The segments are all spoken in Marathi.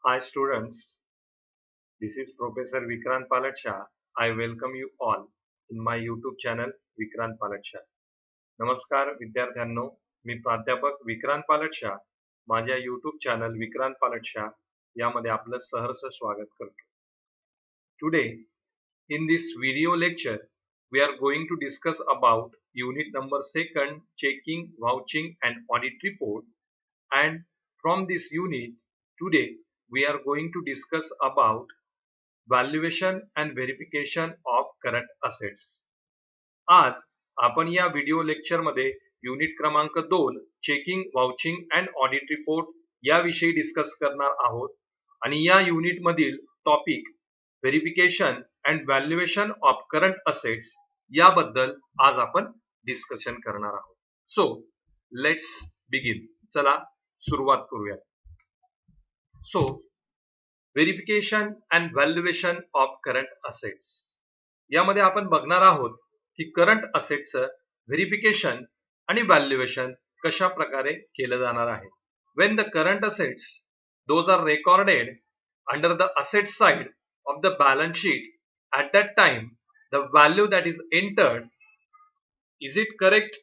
Hi students, this is Professor Vikrant Palatsha. I welcome you all in my YouTube channel Vikrant Palatsha. नमस्कार विद्यार्थ्यांनो, मी प्राध्यापक विक्रांत पालटशा माझ्या YouTube चॅनल विक्रांत पालटशा यामध्ये आपलं सहर्ष स्वागत करतो. Today in this video lecture we are going to discuss about unit number 2 checking, vouching and audit report, and from this unit today we are going to discuss about valuation and verification of current assets. आज आपण या व्हिडिओ लेक्चरमध्ये युनिट क्रमांक 2 checking, vouching and audit report याविषयी डिस्कस करणार आहोत आणि या युनिट मधील topic verification and valuation of current assets याबद्दल आज आपण डिस्कशन करणार आहोत. So let's begin. चला सुरुवात करूया. So verification and valuation of current assets यामध्ये आपण बघणार आहोत की करंट असेट्सचं व्हेरिफिकेशन आणि व्हॅल्युएशन कशा प्रकारे केलं जाणार आहे. When the current assets those are recorded under the asset side of the balance sheet, at that time the value that is entered, is it correct,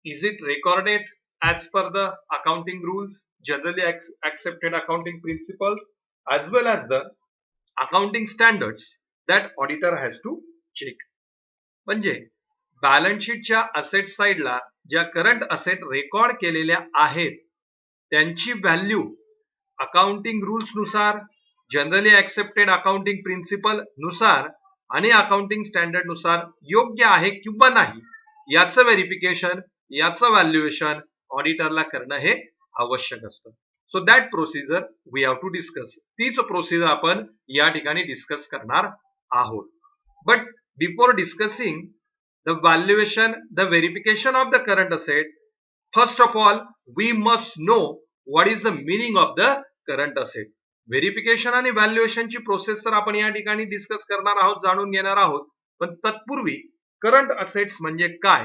is it recorded as per the accounting rules, generally accepted accounting principles, as well as the accounting standards that auditor has to check. म्हणजे बॅलन्स शीटच्या असेट साइडला ज्या करंट असेट रेकॉर्ड केलेल्या आहेत त्यांची व्हॅल्यू अकाउंटिंग रूल्स नुसार, जनरली ऍक्सेप्टेड अकाउंटिंग प्रिन्सिपल नुसार आणि अकाउंटिंग स्टँडर्ड नुसार योग्य आहे किंवा नाही याचं व्हेरिफिकेशन, याचं व्हॅल्युएशन ऑडिटरला करणं हे आवश्यक असतं. So that procedure we have to discuss. तीच प्रोसिजर आपण या ठिकाणी डिस्कस करणार आहोत. But before discussing the valuation, the verification of the current asset, first of all we must know what is the meaning of the current asset. Verification आणि व्हॅल्युएशन ची प्रोसेस तर आपण या ठिकाणी डिस्कस करणार आहोत, जाणून घेणार आहोत, पण तत्पूर्वी करंट असेट्स म्हणजे काय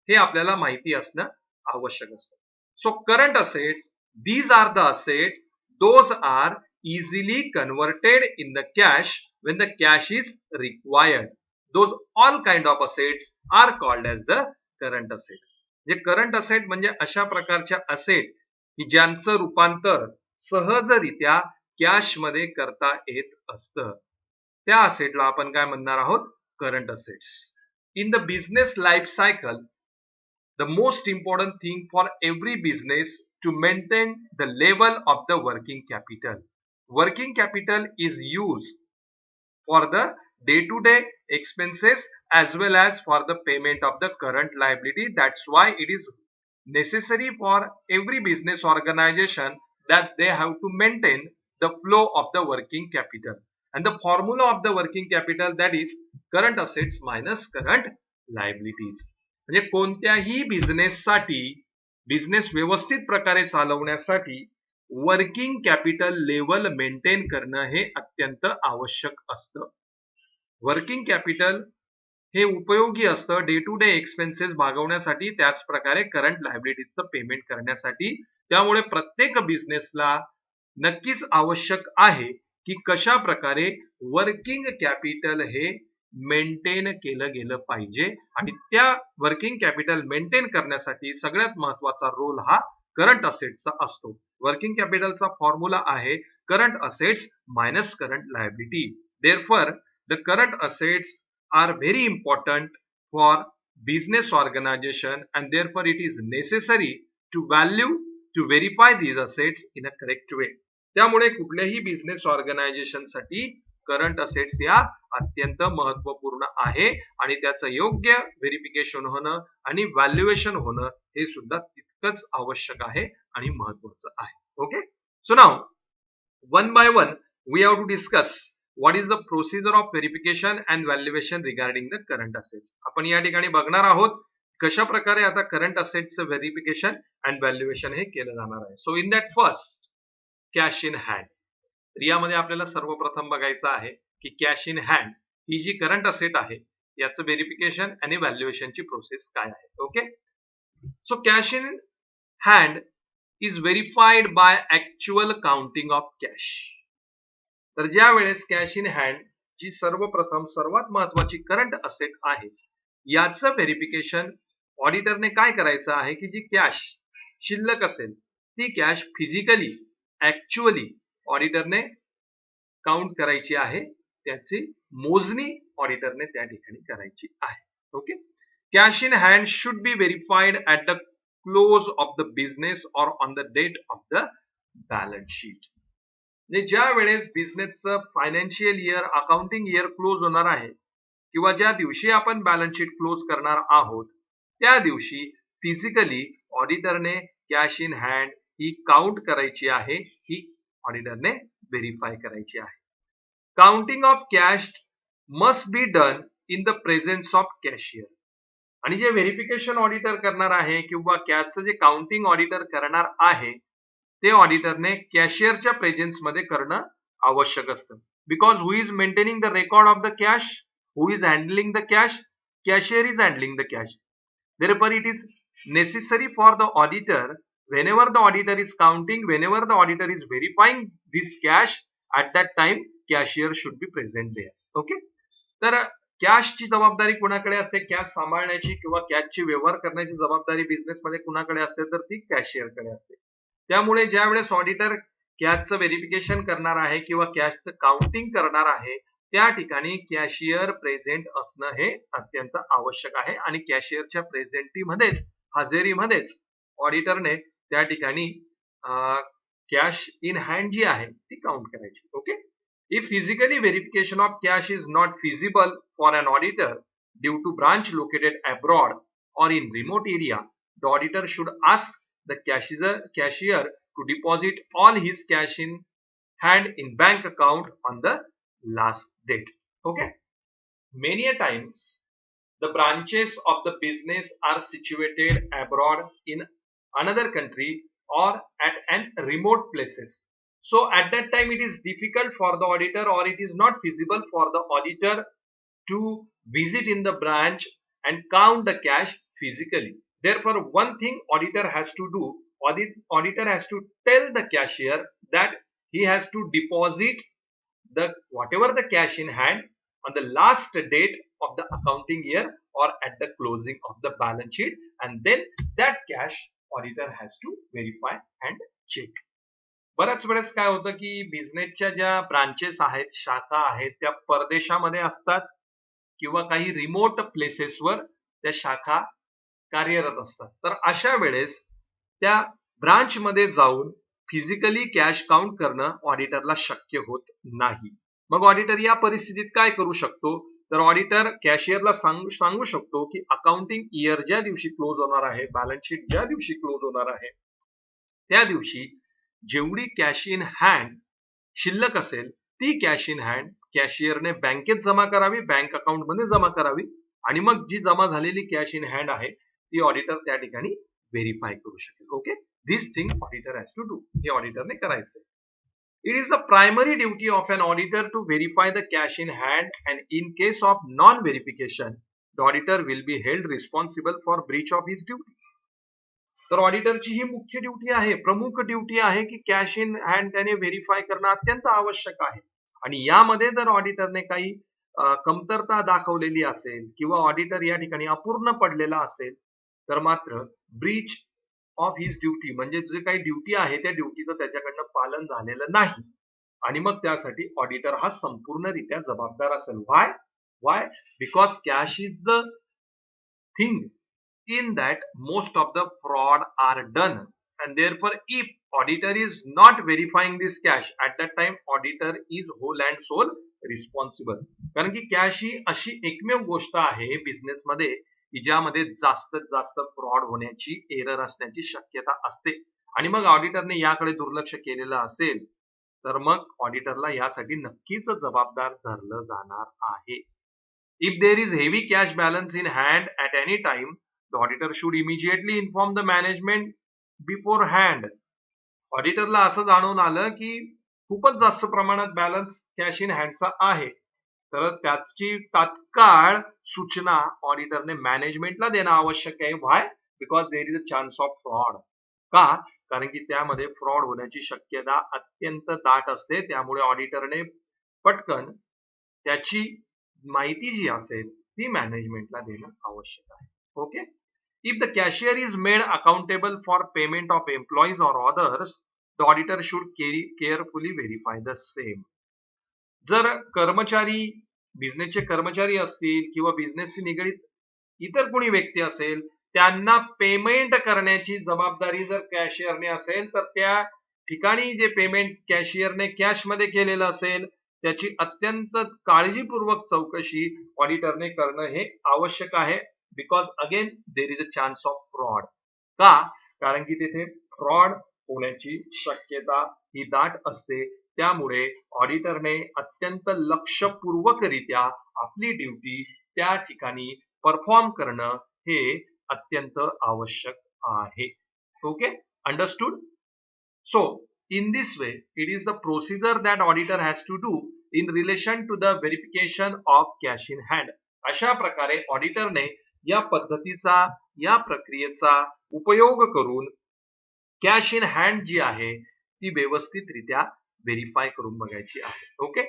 हे आपल्याला माहिती असणं आवश्यक असतं. So current assets, these are the assets those are easily converted in the cash when the cash is required. Those all kind of assets are called as the current asset. जे करंट असेट म्हणजे अशा प्रकारच्या असेट की ज्यांचं रूपांतर सहजरित्या कॅश मध्ये करता येत असतं, त्या असेटला आपण काय म्हणणार आहोत, current assets. In the business life cycle the most important thing for every business to maintain the level of the working capital. Working capital is used for the day-to-day expenses as well as for the payment of the current liability. That's why it is necessary for every business organization that they have to maintain the flow of the working capital. And the formula of the working capital, that is current assets minus current liabilities. म्हणजे कोणत्याही बिझनेससाठी, बिझनेस व्यवस्थित प्रकारे चालवण्यासाठी वर्किंग कॅपिटल लेवल मेंटेन करणं हे अत्यंत आवश्यक असतं. वर्किंग कॅपिटल हे उपयोगी असतं डे टू डे एक्सपेन्सेस भागवण्यासाठी, त्याच प्रकारे करंट लायबिलिटीजचं पेमेंट करण्यासाठी. त्यामुळे प्रत्येक बिझनेसला नक्कीच आवश्यक आहे की कशा प्रकारे वर्किंग कॅपिटल हे मेंटेन केलं गेलं पाहिजे, आणि त्या वर्किंग कॅपिटल मेंटेन करण्यासाठी सगळ्यात महत्वाचा रोल हा करंट असेट्सचा असतो. वर्किंग कॅपिटलचा फॉर्म्युला आहे current assets minus current liability. Therefore the current assets are very important for business organization, and therefore it is necessary to value, to verify these assets in a correct way. त्यामुळे कुठल्याही बिझनेस ऑर्गनायझेशन साठी करंट असेट्स या अत्यंत महत्वपूर्ण आहे आणि त्याचं योग्य व्हेरिफिकेशन होणं आणि व्हॅल्युएशन होणं हे सुद्धा तितकंच आवश्यक आहे आणि महत्वाचं आहे. Okay, so now one by one we have to discuss what is the procedure of verification and valuation regarding the current assets. आपण या ठिकाणी बघणार आहोत कशा प्रकारे आता करंट असेट्सचं व्हेरिफिकेशन अँड व्हॅल्युएशन हे केलं जाणार आहे. So in that first cash in hand. तर यामध्ये आपल्याला सर्वप्रथम बघायचं आहे की कॅश इन हँड ही जी करंट असेट आहे याचं व्हेरिफिकेशन आणि व्हॅल्युएशनची प्रोसेस काय आहे. Okay, so cash in hand is verified by actual counting of cash. तर ज्या वेळेस कॅश इन हँड जी सर्वप्रथम सर्वात महत्वाची करंट असेट आहे याचं व्हेरिफिकेशन ऑडिटरने काय करायचं आहे की जी कॅश शिल्लक असेल ती कॅश फिजिकली ऍक्च्युअली ऑडिटरने काउंट करायची आहे, त्याची मोजणी ऑडिटरने त्या ठिकाणी करायची आहे. Okay. Cash in hand should be verified at the close of the business or on the date of the balance sheet. म्हणजे ज्या वेळेस बिझनेसचं financial year accounting year close होणार आहे किंवा ज्या दिवशी आपण बॅलन्स शीट क्लोज करणार आहोत त्या दिवशी फिजिकली ऑडिटरने कॅश इन हँड ही काउंट करायची आहे, ही ऑडिटरने व्हेरीफाय करायची आहे. Counting of cash must be done in the presence of cashier. आणि जे व्हेरिफिकेशन ऑडिटर करणार आहे किंवा कॅशचं जे काउंटिंग ऑडिटर करणार आहे ते ऑडिटरने कॅशियरच्या प्रेझेन्स मध्ये करणं आवश्यक असतं. Because who is maintaining the record of the cash, who is handling the cash, cashier is handling the cash. Therefore, it is necessary for the auditor, whenever the auditor is counting, whenever the auditor is verifying this cash, at that time cashier should be present there. Okay. तर कॅशची जबाबदारी कुणाकडे असते? कॅश सांभाळण्याची किंवा कॅशची व्यवहार करण्याची जबाबदारी बिझनेसमध्ये कुणाकडे असते? तर ती कॅशियरकडे असते. त्यामुळे ज्या वेळेस ऑडिटर कॅशचं व्हेरिफिकेशन करणार आहे किंवा कॅशचं काउंटिंग करणार आहे त्या ठिकाणी कॅशियर प्रेझेंट असणं हे अत्यंत आवश्यक आहे आणि कॅशियरच्या प्रेझेंटीमध्येच हजेरीमध्येच ऑडिटरने त्या ठिकाणी कॅश इन हँड जी आहे ती काउंट करायची. Okay. If physically verification of cash is not feasible for an auditor due to branch located abroad or in remote area, the auditor should ask the cashier to deposit all his cash in hand in bank account on the last date. Okay. Many a times the branches of the business are situated abroad in another country or at an remote places. So at that time it is difficult for the auditor or it is not feasible for the auditor to visit in the branch and count the cash physically. Therefore, one thing auditor has to do, auditor has to tell the cashier that he has to deposit the whatever the cash in hand on the last date of the accounting year or at the closing of the balance sheet, and then that cash auditor has to verify and check. बऱ्याच वेळेस काय होतं की बिझनेसच्या ज्या ब्रांचेस आहेत, शाखा आहेत, त्या परदेशामध्ये असतात किंवा काही रिमोट प्लेसेसवर त्या शाखा कार्यरत असतात. तर अशा वेळेस त्या ब्रांचमध्ये जाऊन फिजिकली कॅश काउंट करणं ऑडिटरला शक्य होत नाही. मग ऑडिटर या परिस्थितीत काय करू शकतो? तर ऑडिटर कॅशियरला सांगू शकतो की अकाउंटिंग इयर ज्या दिवशी क्लोज होणार आहे, बॅलन्स शीट ज्या दिवशी क्लोज होणार आहे त्या दिवशी जेवढी कॅश इन हँड शिल्लक असेल ती कॅश इन हँड कॅशियरने बँकेत जमा करावी, बँक अकाउंट मध्ये जमा करावी आणि मग जी जमा झालेली कॅश इन हँड आहे ती ऑडिटर त्या ठिकाणी व्हेरीफाय करू शकेल. Okay. This thing auditor has to do. हे ऑडिटरने करायचं. It is the primary duty of an auditor to verify the cash in hand, and in case of non-verification, the auditor will be held responsible for breach of his duty. तर ऑडिटरची ही मुख्य ड्युटी आहे, प्रमुख ड्युटी आहे की कॅश इन हँड त्याने व्हेरीफाय करणं अत्यंत आवश्यक आहे. आणि यामध्ये जर ऑडिटरने काही कमतरता दाखवलेली असेल किंवा ऑडिटर या ठिकाणी अपूर्ण पडलेला असेल तर मात्र ब्रीच ऑफ हिज ड्युटी म्हणजे जे काही ड्युटी आहे त्या ड्युटीचं त्याच्याकडनं पालन झालेलं नाही आणि मग त्यासाठी ऑडिटर हा संपूर्णरित्या जबाबदार असेल. Why because cash is the thing in that most of the fraud are done, and therefore if auditor is not verifying this cash at that time auditor is whole and sole responsible. कारण की कॅश ही अशी एकमेव गोष्ट आहे बिझनेस मध्ये की ज्यामध्ये जास्तीत जास्त फ्रॉड होण्याची, एरर असण्याची शक्यता असते आणि मग ऑडिटरने याकडे दुर्लक्ष केलेलं असेल तर मग ऑडिटरला यासाठी नक्कीच जबाबदार धरलं जाणार आहे. If there is heavy cash balance in hand at any time, the auditor should immediately inform the management beforehand. ऑडिटरला असं जाणवून आलं की खूपच जास्त प्रमाणात बॅलन्स कॅश इन हँडचा आहे तर त्याची तात्काळ सूचना ऑडिटरने मॅनेजमेंटला देणं आवश्यक आहे. Why? Because there is a chance of fraud. कारण की त्यामध्ये फ्रॉड होण्याची शक्यता अत्यंत दाट असते. त्यामुळे ऑडिटरने पटकन त्याची माहिती जी असेल ती मॅनेजमेंटला देणं आवश्यक आहे. Okay. If the cashier is made accountable for payment of employees or others, the auditor should carefully verify the same. जर कर्मचारी बिझनेसचे कर्मचारी असतील किंवा बिझनेसशी निगडीत इतर कोणी व्यक्ती असेल, त्यांना पेमेंट करण्याची जबाबदारी जर कॅशियरने असेल, तर त्या ठिकाणी जे पेमेंट कॅशियरने कॅशमध्ये केलेलं असेल, त्याची अत्यंत काळजीपूर्वक चौकशी ऑडिटरने करणं हे आवश्यक आहे. Because again there is a chance of fraud. का? कारण की तिथे फ्रॉड होण्याची शक्यता ही दाट असते. त्यामुळे ऑडिटरने अत्यंत लक्षपूर्वकरित्या आपली ड्युटी त्या ठिकाणी परफॉर्म करणं हे अत्यंत आवश्यक आहे. Okay, understood? So, in this way, it is the procedure that auditor has to do in relation to the verification of cash in hand. अशा प्रकारे ऑडिटरने या पद्धतीचा, या प्रक्रियेचा उपयोग करून कॅश इन हँड जी आहे ती व्यवस्थितरित्या व्हेरीफाय करून बघायची आहे. Okay.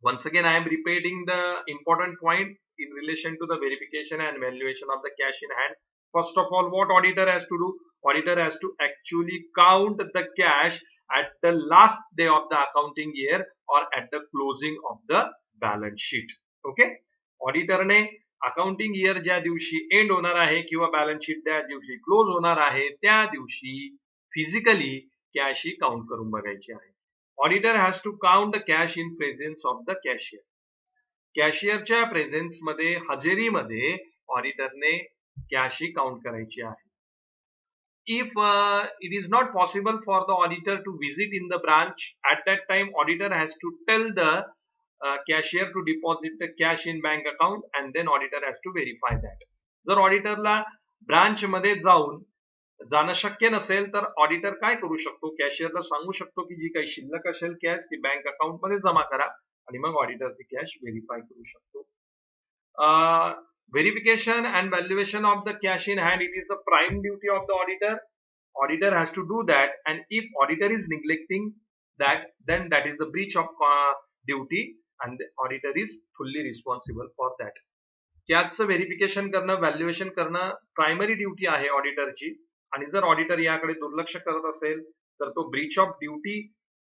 Once again, I am repeating the important point in relation to the verification and valuation of the cash in hand. First of all, what auditor has to do? Auditor has to actually count the cash at the last day of the accounting year or at the closing of the balance sheet. Okay? ऑडिटरने अकाउंटिंग इयर ज्या दिवशी एंड होणार आहे किंवा बॅलन्स शीट त्या दिवशी क्लोज होणार आहे, त्या दिवशी फिजिकली कॅश ही काउंट करून बघायची आहे. Auditor has to count the cash in presence of the cashier. कॅशियरच्या प्रेझेन्स मध्ये, हजेरीमध्ये ऑडिटरने कॅश ही काउंट करायची आहे. If it is not possible for the auditor to visit in the branch, at that time auditor has to tell the cashier to deposit the cash in bank account and then auditor has to verify that. जर ऑडिटरला ब्रांच मध्ये जाणं शक्य नसेल तर ऑडिटर काय करू शकतो, कॅशियरला सांगू शकतो की जी काही शिल्लक असेल कॅश ती बँक अकाउंट मध्ये जमा करा आणि मग ऑडिटर ती कॅश व्हेरीफाय करू शकतो. Verification and valuation of the cash in hand, it is the prime duty of the auditor. Auditor has to do that, and if auditor is neglecting that, then that is the breach of duty and the auditor is fully responsible for that. त्याचं व्हेरिफिकेशन करणं, व्हॅल्युएशन करणं प्रायमरी ड्युटी आहे ऑडिटरची, आणि जर ऑडिटर याकडे दुर्लक्ष करत असेल तर तो ब्रीच ऑफ ड्युटी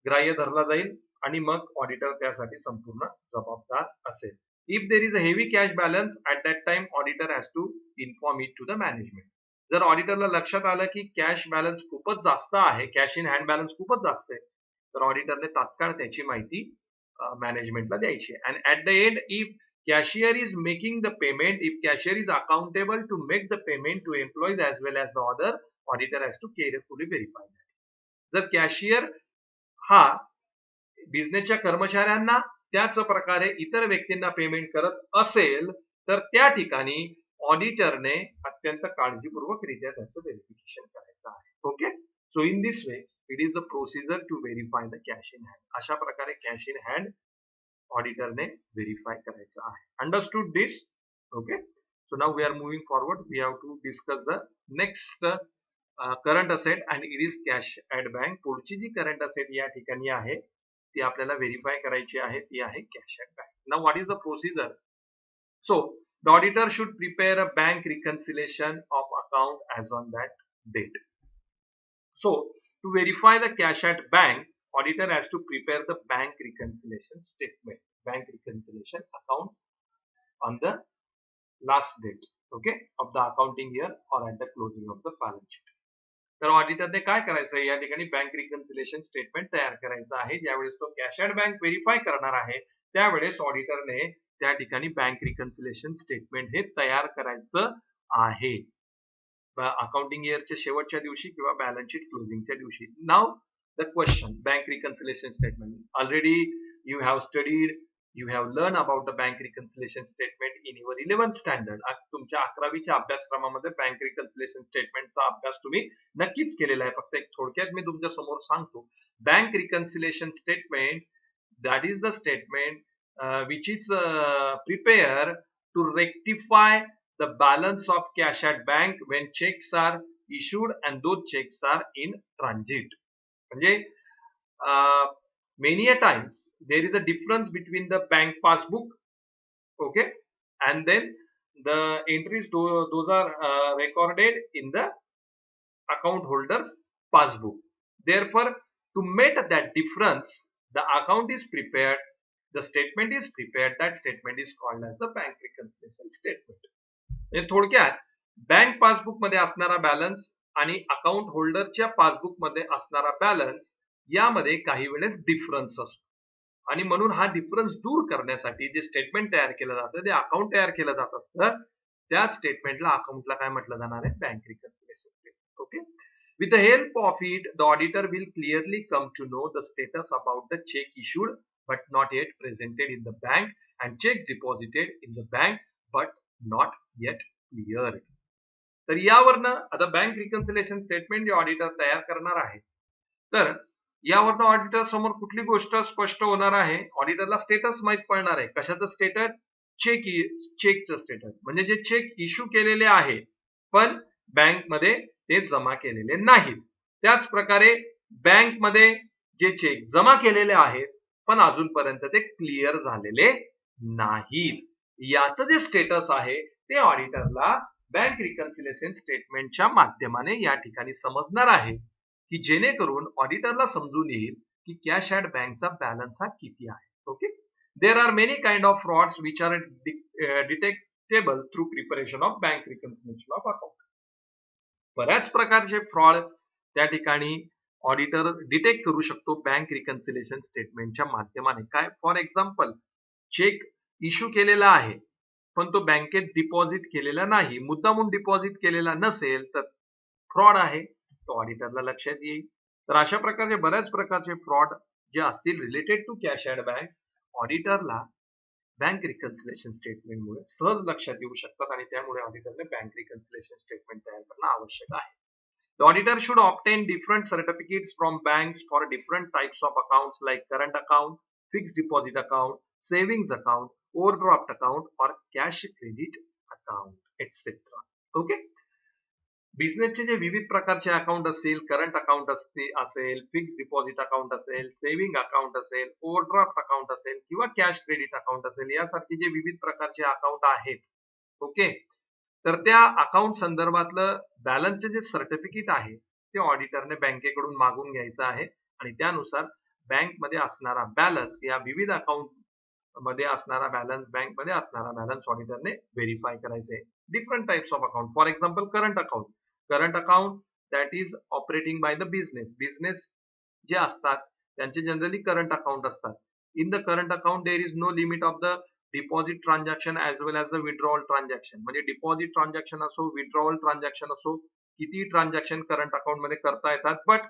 ग्राह्य धरला जाईल आणि मग ऑडिटर त्यासाठी संपूर्ण जबाबदार असेल. If there is a heavy cash balance, at that time auditor has to inform it to the management. जर ऑडिटरला लक्षात आलं की कॅश बॅलन्स खूपच जास्त आहे, कॅश इन हँड बॅलन्स खूपच जास्त आहे, तर ऑडिटरने तात्काळ त्याची माहिती मॅनेजमेंटला द्यायची. And at the end, if cashier is making the payment, if cashier is accountable to make the payment to employees as well as the other, auditor has to carefully verify that. जर कॅशियर हा बिझनेसच्या कर्मचाऱ्यांना त्याच प्रकारे इतर व्यक्तींना पेमेंट करत असेल तर त्या ठिकाणी ऑडिटरने अत्यंत काळजीपूर्वकरित्या त्याचं व्हेरिफिकेशन करायचं आहे. Okay. So in this way it is the procedure to verify the cash in hand. अशा प्रकारे कॅश इन हँड ऑडिटरने व्हेरीफाय करायचं आहे. Understood this? Okay. So now we are moving forward. We have to discuss the next current asset and it is cash at bank. पुढची जी करंट असेट या ठिकाणी आहे ती आपल्याला व्हेरीफाय करायची आहे, ती आहे cash at bank. Now what is the procedure? So the auditor should prepare a bank reconciliation of account as on that date. So to verify the cash at bank, auditor has to prepare the bank reconciliation statement, bank reconciliation account on the last date, okay, of the accounting year or at the closing of the balance sheet. तर ऑडिटरने काय करायचं आहे, या ठिकाणी बँक रिकन्सिलेशन स्टेटमेंट तयार करायचं आहे. ज्यावेळेस तो कॅश ॲट बँक व्हेरीफाय करणार आहे त्यावेळेस ऑडिटरने त्या ठिकाणी बँक रिकन्सिलेशन स्टेटमेंट हे तयार करायचं आहे अकाउंटिंग इयरच्या शेवटच्या दिवशी किंवा बॅलन्स शीट क्लोजिंगच्या दिवशी. नाव the question, bank reconciliation statement. Already you have studied, you have learned about the bank reconciliation statement in your 11th standard. तुमच्या 11वीच्या अभ्यासक्रमामध्ये बँक रिकन्सिलेशन स्टेटमेंटचा अभ्यास तुम्ही नक्कीच केलेला आहे. फक्त एक थोडक्यात मी तुमच्या समोर सांगतो. Bank reconciliation statement, that is the statement which is prepared to rectify the balance of cash at bank when checks are issued and those checks are in transit. म्हणजे many a times there is a difference between the bank passbook, okay, and then the entries, those are recorded in the account holder's passbook. Therefore, to meet that difference, the account is prepared, the statement is prepared. That statement is called as the bank reconciliation statement. म्हणजे थोडक्यात बँक पासबुक मध्ये असणारा बॅलन्स आणि अकाउंट होल्डरच्या पासबुक मध्ये असणारा बॅलन्स यामध्ये काही वेळेस डिफरन्स असतो आणि म्हणून हा डिफरन्स दूर करण्यासाठी जे स्टेटमेंट तयार केलं जातं, ते अकाउंट तयार केलं जात असतं, त्या स्टेटमेंटला अकाउंटला काय म्हटलं जाणार आहे? Bank reconciliation statement. Okay. With the help of it, the auditor will clearly come to know the status about the check issued but not yet presented in the bank and check deposited in the bank but not yet cleared. तर यावरनं आता बँक रिकन्सिलिएशन स्टेटमेंट जे ऑडिटर तयार करणार आहे, तर यावरनं ऑडिटर समोर कुठली गोष्ट स्पष्ट होणार आहे? ऑडिटरला स्टेटस माहित पडणार आहे. कशाचं स्टेटस? चेकचं स्टेटस, म्हणजे जे चेक इश्यू केलेले आहे पण बँकमध्ये ते जमा केलेले नाहीत. त्याच प्रकारे बँकमध्ये जे चेक जमा केलेले आहेत पण अजूनपर्यंत ते क्लिअर झालेले नाहीत, याचं जे स्टेटस आहे ते ऑडिटरला बँक रिकन्सिलिएशन स्टेटमेंटच्या माध्यमाने या ठिकाणी समजणार आहे, की जेणेकरून ऑडिटरला समजून येईल की कॅश ॲट बँकचा बॅलन्स हा किती आहे. Okay. There are many kind of frauds which are detectable through preparation of bank reconciliation of account. बऱ्याच प्रकारचे फ्रॉड त्या ठिकाणी ऑडिटर डिटेक्ट करू शकतो बँक रिकन्सिलिएशन स्टेटमेंटच्या माध्यमाने. काय? फॉर एक्झाम्पल, चेक इश्यू केलेला आहे पण तो बँकेत डिपॉझिट केलेला नाही, मुद्दामून डिपॉझिट केलेला नसेल तर फ्रॉड आहे, तो ऑडिटरला लक्षात येईल. तर अशा प्रकारचे बऱ्याच प्रकारचे फ्रॉड जे असतील related to cash at bank, ऑडिटरला बँक रिकन्सिलिएशन स्टेटमेंटमुळे सहज लक्षात येऊ शकतात आणि त्यामुळे ऑडिटरने बँक रिकन्सिलिएशन स्टेटमेंट तयार करणं आवश्यक आहे. The auditor should obtain different certificates from banks for different types of accounts like current account, fixed deposit account, savings account, overdraft account or cash credit account, etc. Okay. बिझनेसचे जे विविध प्रकारचे अकाउंट असतील, करंट अकाउंट असेल, फिक्स डिपॉझिट अकाउंट असेल, सेव्हिंग अकाउंट असेल, ओव्हरड्राफ्ट अकाउंट असेल किंवा कॅश क्रेडिट अकाउंट असेल, यासारखे जे विविध प्रकारचे अकाउंट आहेत, ओके, तर त्या अकाउंट संदर्भातलं बॅलन्सचे जे सर्टिफिकेट आहे ते ऑडिटरने बँकेकडून मागून घ्यायचं आहे आणि त्यानुसार बँकमध्ये असणारा बॅलन्स, या विविध अकाउंट मध्ये असणारा बॅलन्स, बँकमध्ये असणारा बॅलन्स ऑडिटरने व्हेरीफाय करायचे. Different types of account, for example current account. Current account that is operating by the business जे असतात त्यांचे जनरली करंट अकाउंट असतात. In the current account there is no limit of the deposit transaction as well as the withdrawal transaction. म्हणजे डिपॉझिट ट्रान्झॅक्शन असो, विड्रॉवल ट्रान्झॅक्शन असो, किती ट्रान्झॅक्शन करंट अकाउंट मध्ये करता येतात, but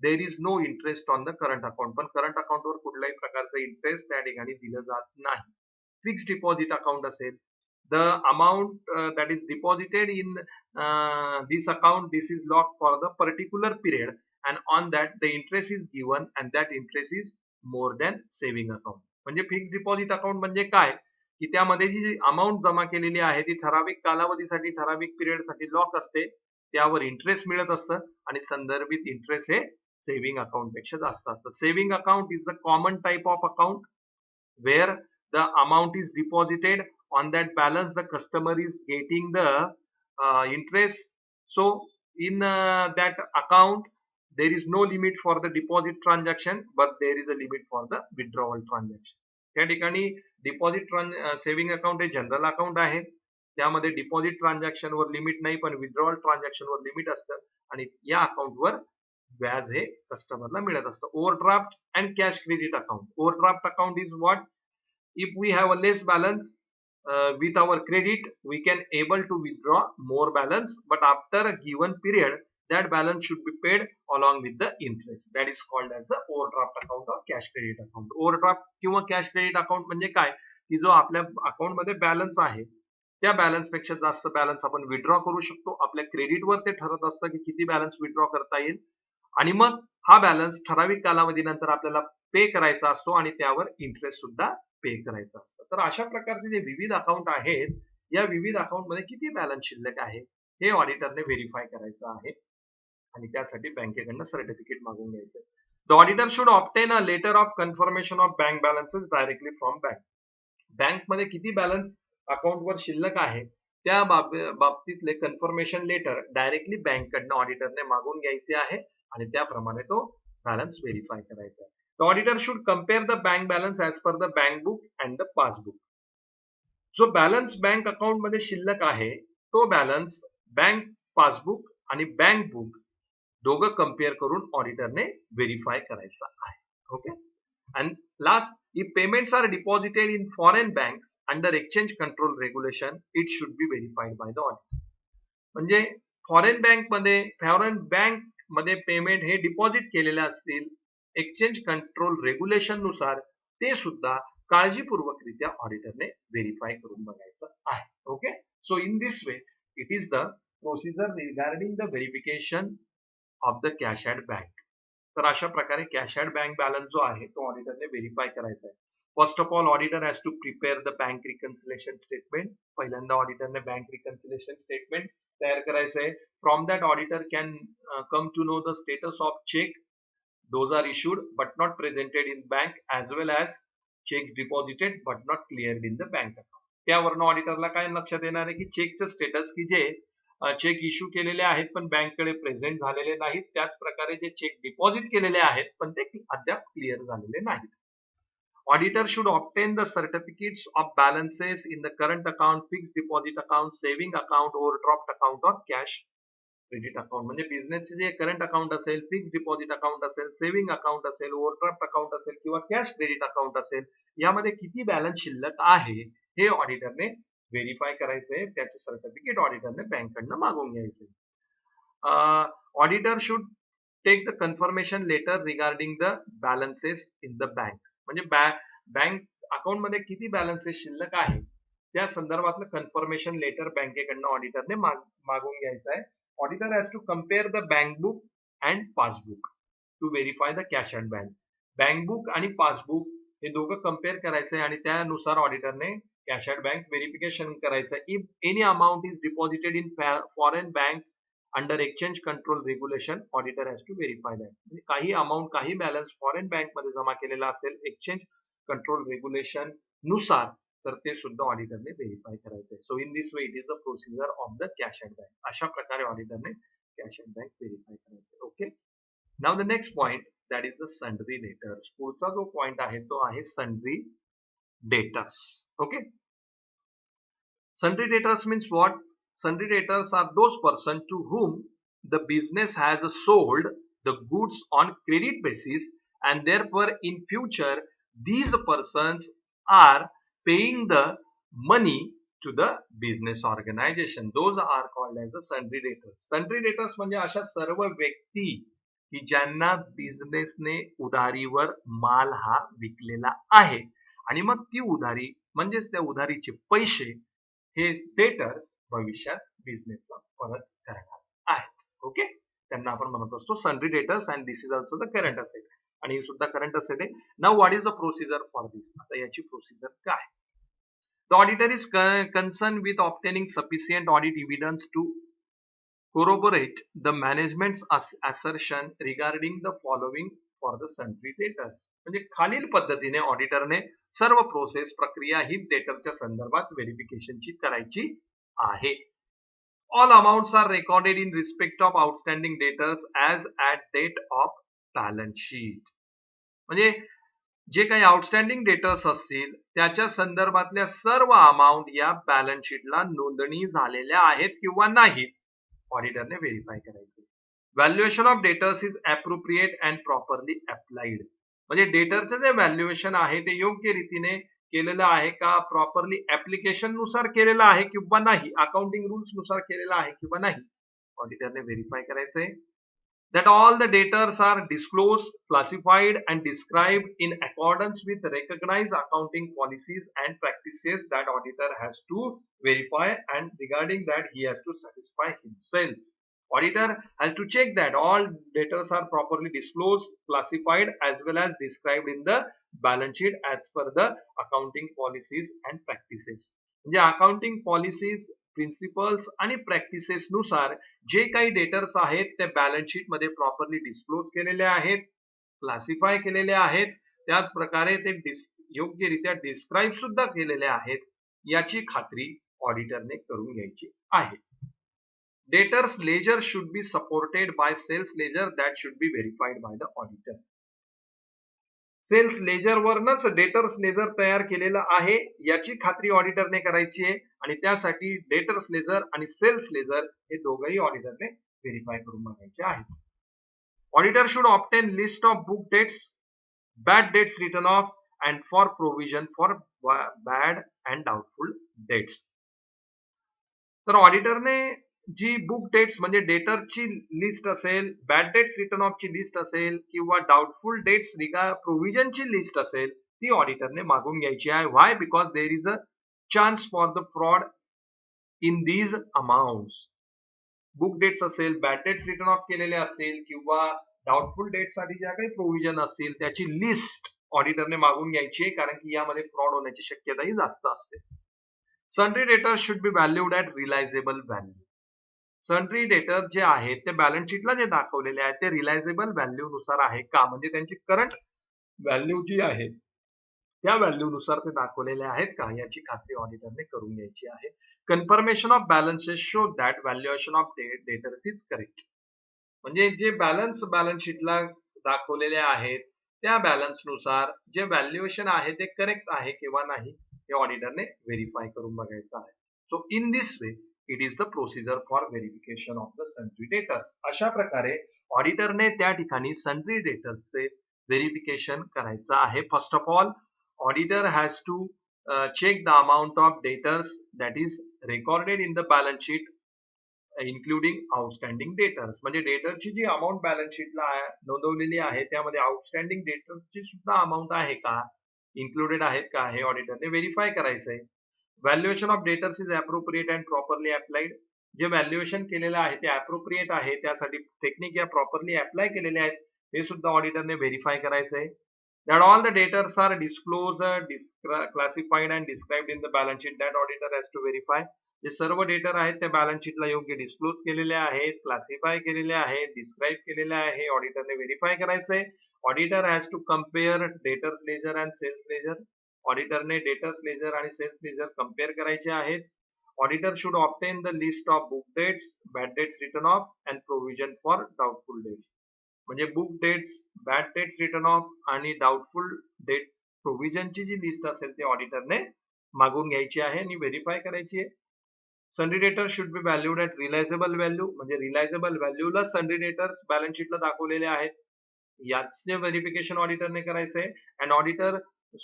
there is no interest on the current account. पण करंट अकाउंटवर कुठल्याही प्रकारचं इंटरेस्ट त्या ठिकाणी दिलं जात नाही. फिक्स्ड डिपॉझिट अकाउंट असेल, the amount that is deposited in this account, this is locked for the particular period and on that the interest is given and that interest is more than saving account. म्हणजे फिक्स्ड डिपॉझिट अकाउंट म्हणजे काय, की त्यामध्ये जी अमाऊंट जमा केलेली आहे ती ठराविक कालावधीसाठी, ठराविक पिरियडसाठी लॉक असते, त्यावर इंटरेस्ट मिळत असतं आणि संदर्भित इंटरेस्ट हे सेव्हिंग अकाउंट पेक्षा जास्त असतं. Saving account is the common type of account where the amount is deposited, on that balance the customer is getting the interest. So in that account there is no limit for the deposit transaction but there is a limit for the withdrawal transaction. त्या ठिकाणी डिपॉझिट सेव्हिंग अकाउंट हे जनरल अकाउंट आहे, त्यामध्ये डिपॉझिट ट्रान्झॅक्शन वर लिमिट नाही पण विथड्रॉवल ट्रान्झॅक्शन वर लिमिट असतं आणि या अकाउंटवर व्याज हे कस्टमरला मिळत असतं. Overdraft and cash credit account. Overdraft account is what, if we have a less balance with our credit, we can able to withdraw more balance, but after a given period that balance should be paid along with the interest. That is called as the overdraft account or cash credit account. Overdraft किंवा cash credit account म्हणजे काय, की जो आपल्या अकाउंट मध्ये बॅलन्स आहे त्या बॅलन्स पेक्षा जास्त बॅलन्स आपण विथड्रॉ करू शकतो. आपल्या क्रेडिटवर ते ठरत असतं की किती बॅलन्स विथड्रॉ करता येईल आणि मग हा बॅलन्स ठराविक कालावधीनंतर आपल्याला पे करायचा असतो आणि त्यावर इंटरेस्ट सुद्धा पे करायचं असतं. तर अशा प्रकारचे जे विविध अकाउंट आहेत, या विविध अकाउंट मध्ये किती बॅलन्स शिल्लक आहे हे ऑडिटरने व्हेरीफाय करायचं आहे आणि त्यासाठी बँकेकडनं सर्टिफिकेट मागून घ्यायचं. The auditor should obtain a letter of confirmation of bank balances directly from bank. बँकमध्ये किती बॅलन्स अकाउंटवर शिल्लक आहे त्या बाबतीतले कन्फर्मेशन लेटर डायरेक्टली बँककडनं ऑडिटरने मागून घ्यायचे आहे आणि त्याप्रमाणे तो बॅलन्स व्हेरीफाय करायचा आहे. The auditor should compare the bank balance as per the bank book and the passbook. जो बॅलन्स बँक अकाउंट मध्ये शिल्लक आहे तो बॅलन्स बँक पासबुक आणि बँक बुक दोघं कम्पेअर करून ऑडिटरने व्हेरीफाय करायचा आहे. Okay. And last, if payments are deposited in foreign banks under exchange control regulation, it should be verified by the auditor. म्हणजे फॉरेन बँक मध्ये पेमेंट हे डिपॉझिट केलेले असतील एक्सचेंज कंट्रोल रेग्युलेशन नुसार ते सुद्धा काळजीपूर्वकरित्या ऑडिटरने व्हेरीफाय करून बघायचं आहे. Okay. So in this way it is the procedure regarding the verification of the cash at bank. तर अशा प्रकारे कॅश ॲट बँक बॅलन्स जो आहे तो ऑडिटरने व्हेरीफाय करायचा आहे. First of all auditor has to prepare the bank reconciliation statement. पहिल्यांदा ऑडिटरने बँक रिकन्सिलेशन स्टेटमेंट तयार करायचं आहे. From that auditor can come to know the status of cheque those are issued but not presented in bank as well as cheques deposited but not cleared in the bank account. त्यावरनं ऑडिटरला काय लक्षात येणार आहे की चेकचं स्टेटस की जे चेक इश्यू केलेले आहेत पण बँककडे प्रेझेंट झालेले नाहीत, त्याच प्रकारे जे चेक डिपॉझिट केलेले आहेत पण ते अद्याप क्लिअर झालेले नाहीत. Auditor should obtain the certificates of balances in the current account, fixed deposit account, saving account, overdraft account और कॅश क्रेडिट अकाउंट. म्हणजे बिझनेसचे जे करंट अकाउंट असेल, फिक्स्ड डिपॉझिट अकाउंट असेल, सेव्हिंग अकाउंट असेल, ओव्हरड्राफ्ट अकाउंट असेल किंवा कॅश क्रेडिट अकाउंट असेल, यामध्ये किती बॅलन्स शिल्लक आहे हे ऑडिटरने व्हेरीफाय करायचंय. त्याचे सर्टिफिकेट ऑडिटरने बँककडनं मागून घ्यायचे. Auditor should take the confirmation letter regarding the balances in the bank. म्हणजे बँक अकाउंट मध्ये किती बॅलन्सेस शिल्लक आहे त्या संदर्भातलं कन्फर्मेशन लेटर बँकेकडनं ऑडिटरने मागून घ्यायचं आहे. Auditor has to compare the bank book and passbook to verify the cash at bank. Bank book आणि पासबुक हे दोघं कम्पेअर करायचंय आणि त्यानुसार ऑडिटरने कॅश ॲट बँक व्हेरिफिकेशन करायचं. If any amount is deposited in foreign bank under exchange control regulation auditor has to verify that. म्हणजे काही अमाऊंट काही बॅलन्स फॉरेन बँक मध्ये जमा केलेला असेल एक्सचेंज कंट्रोल रेग्युलेशन नुसार तर ते सुद्धा ऑडिटरने व्हेरीफाय करायचंय. So in this way it is the procedure of the cash at bank. अशा प्रकारे ऑडिटरने कॅश ॲट बँक व्हेरीफाय करायचंय. Okay. Now the next point that is the sundry debtors. पुढचा जो पॉइंट आहे तो आहे sundry debtors. Okay. Sundry debtors means what? Sundry debtors are those persons to whom the business has sold the goods on credit basis and therefore in future these persons are paying the money to the business organization. Those are called as the sundry debtors. Sundry debtors म्हणजे अशा सर्व व्यक्ती की ज्यांना बिझनेसने उधारीवर माल हा विकलेला आहे आणि मग ती उधारी म्हणजेच त्या उधारीचे पैसे हे डेटर्स भविष्यात बिझनेसला परत करणार आहेत. ओके. त्यांना आपण म्हणत असतो sundry debtors and this is also the current asset. आणि हे सुद्धा करंट असेट आहे. Now what is the procedure for this? आता याची प्रोसिजर काय? The auditor is concern with obtaining sufficient audit evidence to corroborate the management's assertion regarding the following for the sundry debtors. म्हणजे खालील पद्धतीने ऑडिटरने सर्व प्रोसेस प्रक्रिया ही डेटरच्या संदर्भात व्हेरिफिकेशनची करायची आहे. All amounts are recorded in respect of outstanding debtors as at date of balance sheet. म्हणजे जे काही आउटस्टँडिंग डेटर्स असतील त्याच्या संदर्भातल्या सर्व अमाउंट या बॅलन्स शीटला नोंदणी झालेल्या आहेत किंवा नाहीत ऑडिटरने व्हेरीफाय करायचे. Valuation of debtors is appropriate and properly applied. म्हणजे डेटरचं जे व्हॅल्युएशन आहे ते योग्य रीतीने केलेलं आहे का, प्रॉपरली ऍप्लिकेशन नुसार केलेलं आहे किंवा नाही, अकाउंटिंग रूल्स नुसार केलेलं आहे किंवा नाही ऑडिटरने व्हेरीफाय करायचंय. That all the debtors are disclosed, classified and described in accordance with recognized accounting policies and practices that auditor has to verify, and regarding that he has to satisfy himself. Auditor has to check that all debtors are properly disclosed, classified as well as described in the balance sheet as per the accounting policies and practices. म्हणजे अकाउंटिंग पॉलिसीज, प्रिन्सिपल्स आणि प्रॅक्टिसेस नुसार जे काही डेटर्स आहेत ते बॅलन्स शीट मध्ये प्रॉपरली डिस्क्लोज केलेले आहेत, क्लासिफाय केलेले आहेत, त्याच प्रकारे ते योग्यरित्या डिस्क्राईब सुद्धा केलेले आहेत, याची खात्री ऑडिटरने करून घ्यायची आहे. Debtors ledger should be supported by sales ledger that should be verified by the auditor. Sales ledger वरनच डेटर्स लेजर तयार केलेलं आहे याची खात्री ऑडिटरने करायची आहे आणि त्यासाठी डेटर्स लेजर आणि सेल्स लेजर हे दोघंही ऑडिटरने व्हेरीफाय करून बघायचे आहेत. Auditor should obtain list of book debts, bad debts written off and for provision for bad and doubtful debts. तर ऑडिटरने जी बुक डेट्स म्हणजे डेटरची लिस्ट असेल, बॅड डेट्स रिटर्न ऑफची लिस्ट असेल किंवा डाउटफुल डेट्स प्रोव्हिजनची लिस्ट असेल ती ऑडिटरने मागून घ्यायची आहे. Why? Because there is a chance for the fraud in these amounts. Book debts असेल, बॅड डेट्स रिटर्न ऑफ केलेले असतील किंवा डाउटफुल डेट्स साठी ज्या काही प्रोव्हिजन असतील त्याची लिस्ट ऑडिटरने मागून घ्यायची आहे, कारण की यामध्ये फ्रॉड होण्याची शक्यताही जास्त असते. Sundry debtors should be valued at realisable value. Sundry debtors जे आहेत ते बॅलन्स शीटला जे दाखवलेले आहेत ते रिलायझेबल व्हॅल्यू नुसार आहे का, म्हणजे त्यांची करंट व्हॅल्यू जी आहे त्या व्हॅल्यू नुसार ते दाखवलेले आहेत का याची खात्री ऑडिटरने करून घ्यायची आहे. Confirmation of balances show that valuation of debtors is correct. म्हणजे जे बॅलन्स शीटला दाखवलेले आहेत त्या बॅलन्स नुसार जे व्हॅल्युएशन आहे ते करेक्ट आहे किंवा नाही हे ऑडिटरने व्हेरीफाय करून बघायचं आहे. So in this way it is the procedure for verification of the sundry debtors. अशा प्रकारे ऑडिटरने त्या ठिकाणी सन्ड्री डेटर्सचे व्हेरिफिकेशन करायचं आहे. First of all auditor has to check the amount of debtors that is recorded in the balance sheet including outstanding debtors. म्हणजे डेटरची जी अमाउंट बॅलन्स शीटला नोंदवलेली आहे त्यामध्ये आउटस्टँडिंग डेटर्सची सुद्धा अमाउंट आहे का, इन्क्लुडेड आहेत का हे ऑडिटरने व्हेरीफाय करायचं आहे. Valuation of debtors is appropriate and properly applied. जे व्हॅल्युएशन केलेलं आहे ते अप्रोप्रिएट आहे, त्यासाठी टेक्निक या प्रॉपरली अप्लाय केलेले आहेत हे सुद्धा ऑडिटरने व्हेरीफाय करायचं आहे. That all the debtors are disclosed, classified and described in the balance sheet, that auditor has to verify. जे सर्व डेटर आहेत त्या बॅलन्स शीटला योग्य डिस्क्लोज केलेले आहेत, क्लासिफाय केलेले आहेत, डिस्क्राईब केलेले आहे, ऑडिटरने व्हेरीफाय करायचंय. Auditor has to compare debtors ledger and sales ledger. ऑडिटरने डेटर्स लेजर आणि सेल्स लेजर कम्पेअर करायचे आहेत. Auditor should obtain the list of book debts, bad debts written off and provision for doubtful debts. म्हणजे book debts, bad debts written off आणि डाउटफुल डेट प्रोव्हिजनची जी लिस्ट असेल ते ऑडिटरने मागून घ्यायची आहे आणि व्हेरीफाय करायची आहे. Sundry debtors should be valued at realisable value. म्हणजे रिलायझेबल व्हॅल्यूला सन्ड्री डेटर्स बॅलन्स शीटला दाखवलेले आहेत याचे व्हेरिफिकेशन ऑडिटरने करायचं आहे. And auditor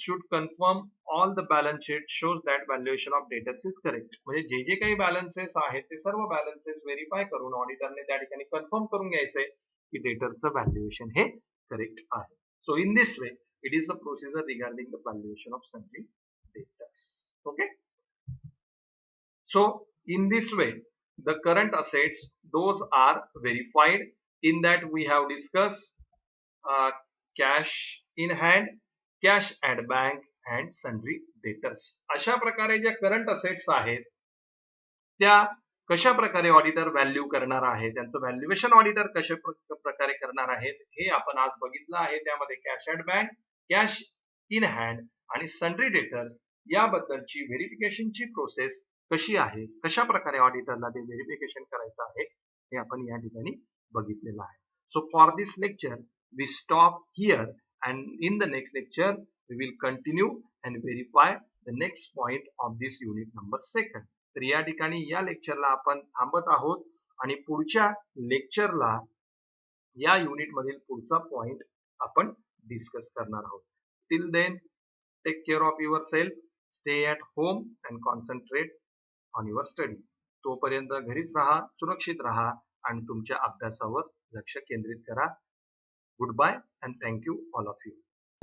should confirm all the balance sheet shows that valuation of debtors is correct. म्हणजे जे काही बॅलन्सेस आहेत ते सर्व बॅलन्सेस व्हेरीफाय करून ऑडिटरने त्या ठिकाणी कन्फर्म करून घ्यायचंय की डेटरचं व्हॅल्युएशन हे करेक्ट आहे. So in this way it is the procedure regarding the valuation of sundry debtors. Okay. So in this way the current assets those are verified. In that we have discussed cash in hand, cash at bank and sundry debtors. अशा प्रकारे ज्या करंट असेट्स आहेत त्या कशा प्रकारे ऑडिटर व्हॅल्यू करणार आहे, त्यांचं व्हॅल्युएशन ऑडिटर कशा प्रकारे करणार आहेत हे आपण आज बघितलं आहे. त्यामध्ये cash at bank, cash in hand आणि सन्ड्री डेटर्स याबद्दलची व्हेरिफिकेशनची प्रोसेस कशी आहे, कशा प्रकारे ऑडिटरला ते व्हेरिफिकेशन करायचं आहे हे आपण या ठिकाणी बघितलेलं आहे. So for this lecture we stop here and in the next lecture we will continue and verify the next point of this unit number 2. तर या ठिकाणी या लेक्चरला आपण थांबत आहोत आणि पुढच्या लेक्चरला या युनिट मधील पुढचा पॉइंट आपण डिस्कस करणार आहोत. Till then take care of yourself, stay at home and concentrate on your study. तोपर्यंत घरीच राहा, सुरक्षित राहा आणि तुमच्या अभ्यासावर लक्ष केंद्रित करा. Goodbye and thank you all of you.